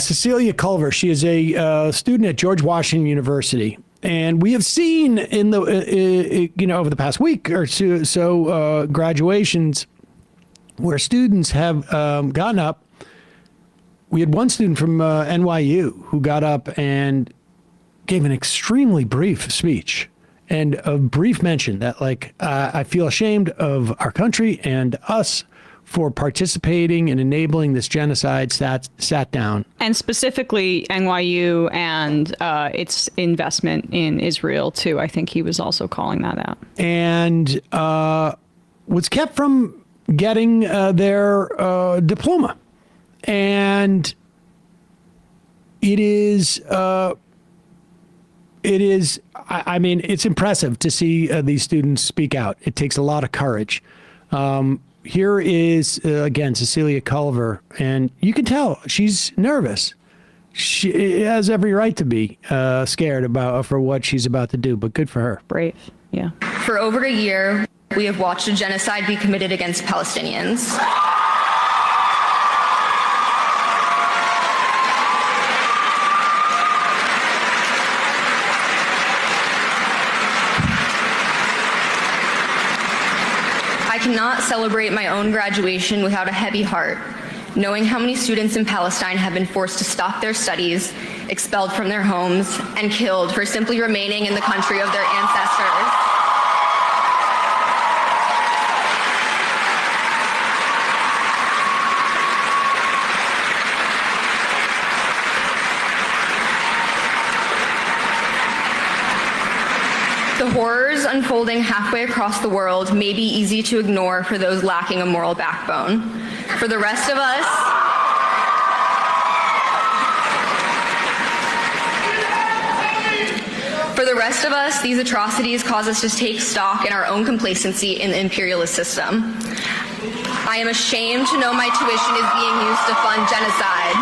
Cecilia Culver. She is a student at George Washington University. And we have seen in the, over the past week or so, graduations where students have gotten up. We had one student from NYU who got up and gave an extremely brief speech and a brief mention that, like, I feel ashamed of our country and us for participating and enabling this genocide, sat down. And specifically NYU and its investment in Israel, too. I think he was also calling that out. And was kept from getting their diploma. And it is, I mean, it's impressive to see these students speak out. It takes a lot of courage. Here is, again, Cecilia Culver, and you can tell she's nervous. She has every right to be scared for what she's about to do, but good for her. Brave, yeah. For over a year, we have watched a genocide be committed against Palestinians. I cannot celebrate my own graduation without a heavy heart, knowing how many students in Palestine have been forced to stop their studies, expelled from their homes, and killed for simply remaining in the country of their ancestors. The horrors unfolding halfway across the world may be easy to ignore for those lacking a moral backbone. For the rest of us, these atrocities cause us to take stock in our own complacency in the imperialist system. I am ashamed to know my tuition is being used to fund genocide.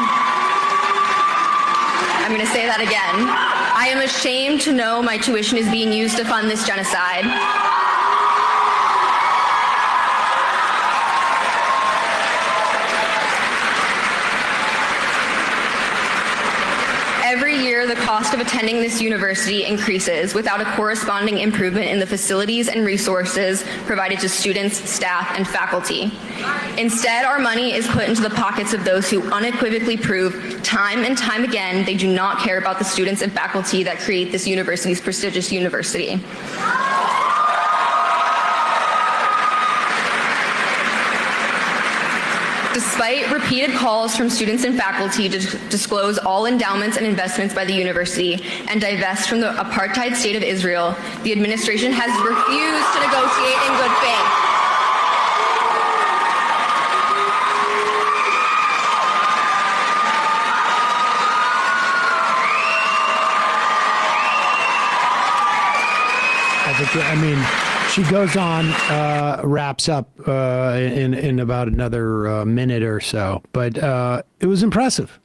I'm going to say that again. I am ashamed to know my tuition is being used to fund this genocide. Every year, the cost of attending this university increases without a corresponding improvement in the facilities and resources provided to students, staff, and faculty. Instead, our money is put into the pockets of those who unequivocally prove time and time again they do not care about the students and faculty that create this university's prestigious university. Despite repeated calls from students and faculty to disclose all endowments and investments by the university and divest from the apartheid state of Israel, the administration has refused to negotiate in good faith. She goes on, wraps up in about another minute or so, but it was impressive.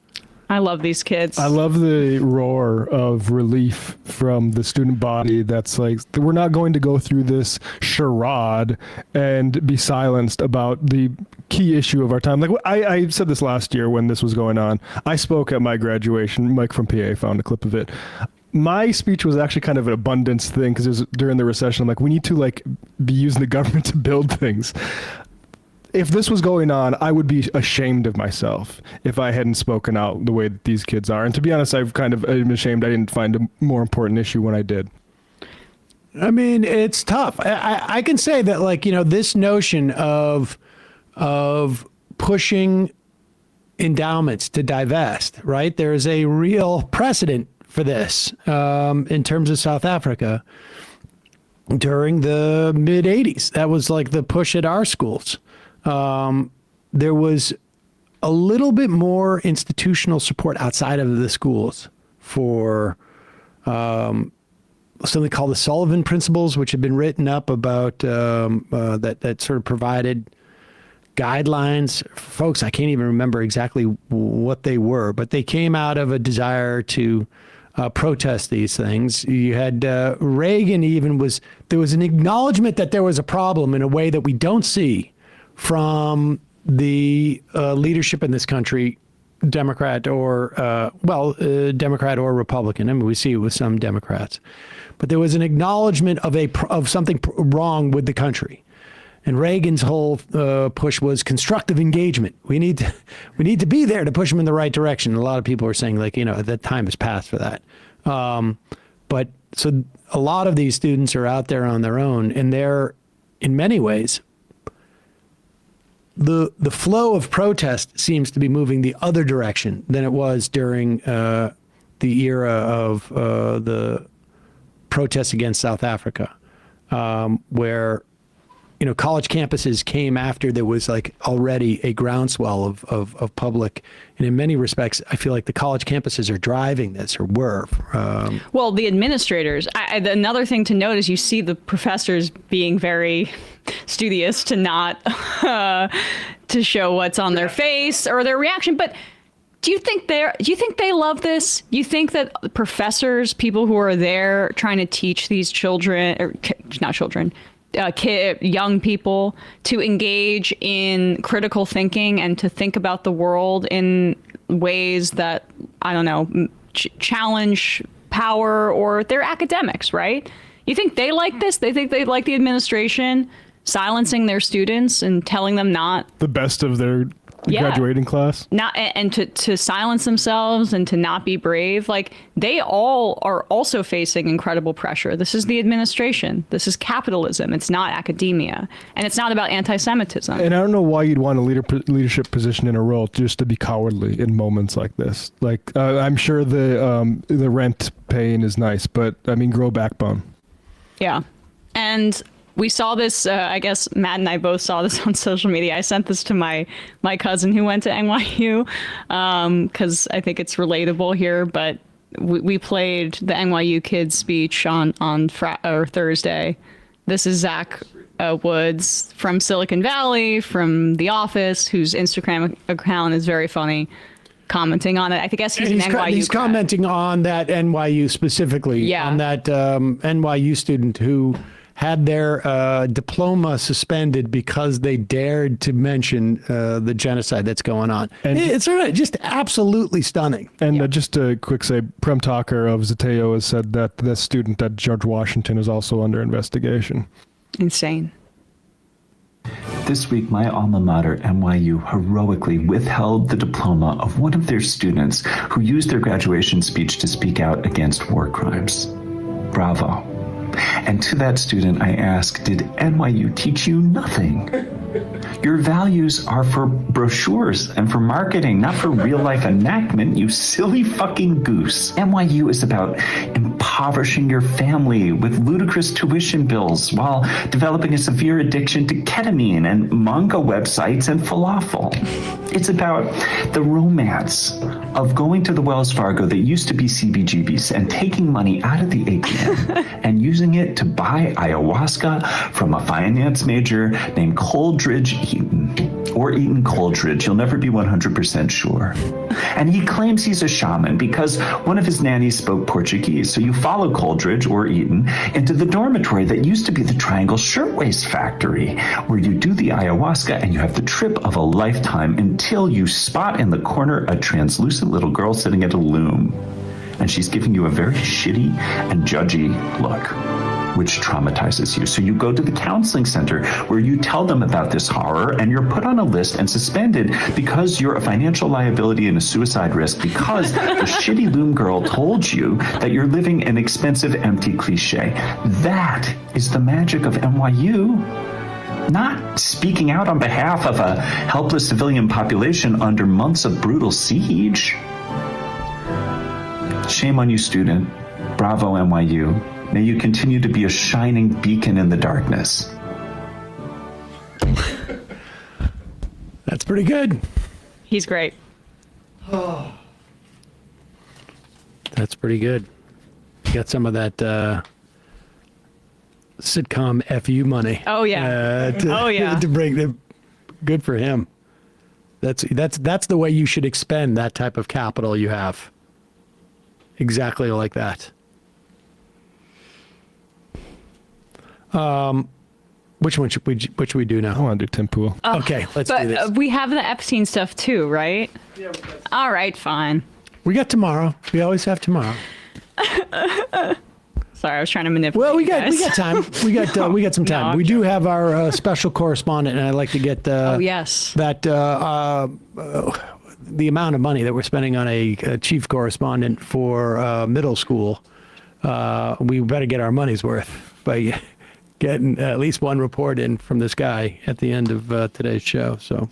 I love these kids. I love the roar of relief from the student body that's like, we're not going to go through this charade and be silenced about the key issue of our time. Like I said this last year when this was going on. I spoke at my graduation. Mike from PA found a clip of it. My speech was actually kind of an abundance thing because it was during the recession. I'm like, we need to be using the government to build things. If this was going on, I would be ashamed of myself if I hadn't spoken out the way that these kids are. And to be honest, I'm ashamed I didn't find a more important issue when I did. I mean, it's tough. I can say that, this notion of pushing endowments to divest, right? There's a real precedent for this in terms of South Africa during the mid 80s. That was the push at our schools. There was a little bit more institutional support outside of the schools for something called the Sullivan Principles, which had been written up about that sort of provided guidelines. Folks, I can't even remember exactly what they were, but they came out of a desire to protest these things. You had Reagan there was an acknowledgement that there was a problem in a way that we don't see from the leadership in this country Democrat or Democrat or Republican. I mean, we see it with some Democrats, but there was an acknowledgement of something wrong with the country. And Reagan's whole push was constructive engagement. We need to be there to push them in the right direction. A lot of people are saying, like, that time has passed for that. But so a lot of these students are out there on their own, and they're, in many ways, the flow of protest seems to be moving the other direction than it was during the era of the protests against South Africa, where college campuses came after there was like already a groundswell of public. And in many respects, I feel like the college campuses are driving this, or were. Well, the administrators. Another thing to note is you see the professors being very studious to not to show what's on their face or their reaction. But do you think they love this? You think that professors, people who are there trying to teach these children, or not children, young people, to engage in critical thinking and to think about the world in ways that, I don't know, challenge power, or they're academics, right? You think they like this? They think they like the administration silencing their students and telling them not the best of their graduating class, not, and to silence themselves and to not be brave. Like, they all are also facing incredible pressure. This is the administration. This is capitalism. It's not academia, and it's not about anti-Semitism. And I don't know why you'd want a leadership position in a role just to be cowardly in moments like this. Like, I'm sure the rent paying is nice, but I mean, grow backbone. Yeah, and we saw this, I guess Matt and I both saw this on social media. I sent this to my cousin who went to NYU because I think it's relatable here. But we played the NYU kids speech on Thursday. This is Zach Woods from Silicon Valley, from The Office, whose Instagram account is very funny, commenting on it. I guess he's an NYU He's grad. commenting on that NYU specifically, Yeah. on that NYU student who had their diploma suspended because they dared to mention the genocide that's going on. And it's just absolutely stunning. And just a quick say, Prem Talker of Zateo has said that the student at George Washington is also under investigation. Insane. This week, my alma mater, NYU, heroically withheld the diploma of one of their students who used their graduation speech to speak out against war crimes. Bravo. And to that student, I ask, did NYU teach you nothing? Your values are for brochures and for marketing, not for real-life enactment, you silly fucking goose. NYU is about impoverishing your family with ludicrous tuition bills while developing a severe addiction to ketamine and manga websites and falafel. It's about the romance of going to the Wells Fargo that used to be CBGB's and taking money out of the ATM and using it to buy ayahuasca from a finance major named Coldridge Eaton, or Eaton Coldridge. You'll never be 100% sure. And he claims he's a shaman because one of his nannies spoke Portuguese. So you follow Coldridge, or Eaton, into the dormitory that used to be the Triangle Shirtwaist Factory, where you do the ayahuasca and you have the trip of a lifetime until you spot in the corner a translucent little girl sitting at a loom. And she's giving you a very shitty and judgy look, which traumatizes you. So you go to the counseling center where you tell them about this horror, and you're put on a list and suspended because you're a financial liability and a suicide risk because the shitty loom girl told you that you're living an expensive, empty cliche. That is the magic of NYU. Not speaking out on behalf of a helpless civilian population under months of brutal siege. Shame on you, student. Bravo, NYU. May you continue to be a shining beacon in the darkness. That's pretty good. He's great. That's pretty good. You got some of that sitcom FU money. Oh yeah. To bring them. Good for him. That's the way you should expend that type of capital you have. Exactly like that. Which one should we do I now? want to do Tim Pool. Okay, let's do But this. we have the Epstein stuff too, right? Yeah. All right, fine. We got tomorrow. We always have tomorrow. Sorry, I was trying to manipulate. Well, we you guys. got time. We got some time. I'm We do have our special correspondent, and I'd like to get Oh yes. that the amount of money that we're spending on a chief correspondent for middle school. We better get our money's worth by getting at least one report in from this guy at the end of today's show. So,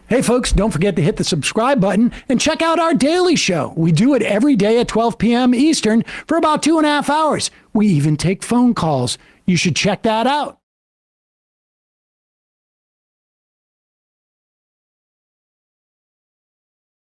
hey, folks, don't forget to hit the subscribe button and check out our daily show. We do it every day at 12 p.m. Eastern for about 2.5 hours. We even take phone calls. You should check that out.